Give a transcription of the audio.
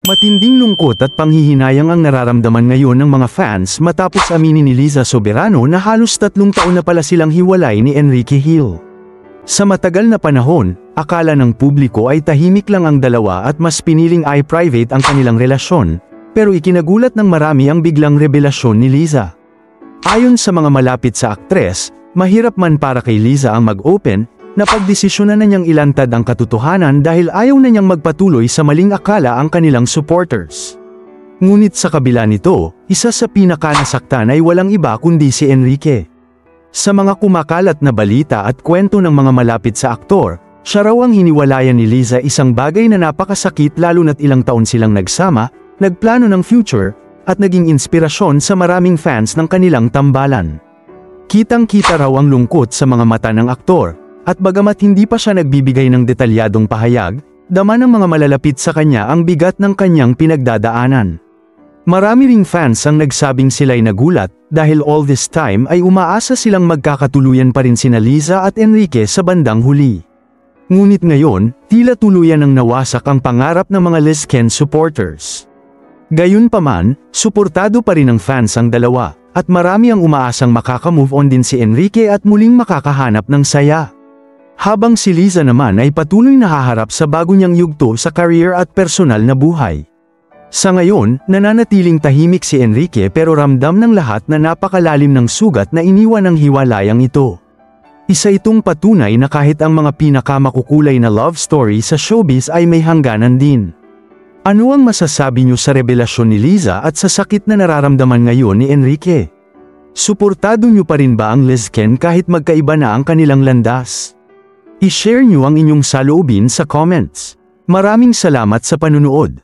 Matinding lungkot at panghihinayang ang nararamdaman ngayon ng mga fans matapos aminin ni Liza Soberano na halos 3 taon na pala silang hiwalay ni Enrique Hill. Sa matagal na panahon, akala ng publiko ay tahimik lang ang dalawa at mas piniling i-private ang kanilang relasyon, pero ikinagulat ng marami ang biglang revelasyon ni Liza. Ayon sa mga malapit sa aktres, mahirap man para kay Liza ang mag-open, napagdesisyonan na niyang ilantad ang katotohanan dahil ayaw na niyang magpatuloy sa maling akala ang kanilang supporters. Ngunit sa kabila nito, isa sa pinakanasaktan ay walang iba kundi si Enrique. Sa mga kumakalat na balita at kwento ng mga malapit sa aktor, siya raw ang hiniwalayan ni Liza, isang bagay na napakasakit lalo na't ilang taon silang nagsama, nagplano ng future, at naging inspirasyon sa maraming fans ng kanilang tambalan. Kitang-kita raw ang lungkot sa mga mata ng aktor. At bagamat hindi pa siya nagbibigay ng detalyadong pahayag, dama ng mga malalapit sa kanya ang bigat ng kanyang pinagdadaanan. Marami ring fans ang nagsabing sila'y nagulat, dahil all this time ay umaasa silang magkakatuluyan pa rin sina Liza at Enrique sa bandang huli. Ngunit ngayon, tila tuluyan ang nawasak ang pangarap ng mga Lizken supporters. Gayunpaman, suportado pa rin ng fans ang dalawa, at marami ang umaasang makaka-move on din si Enrique at muling makakahanap ng saya. Habang si Liza naman ay patuloy na haharap sa bago niyang yugto sa career at personal na buhay. Sa ngayon, nananatiling tahimik si Enrique pero ramdam ng lahat na napakalalim ng sugat na iniwan ng hiwalayang ito. Isa itong patunay na kahit ang mga pinakamakukulay na love story sa showbiz ay may hangganan din. Ano ang masasabi niyo sa revelasyon ni Liza at sa sakit na nararamdaman ngayon ni Enrique? Suportado niyo pa rin ba ang Lizken kahit magkaiba na ang kanilang landas? I-share niyo ang inyong saloobin sa comments. Maraming salamat sa panunood.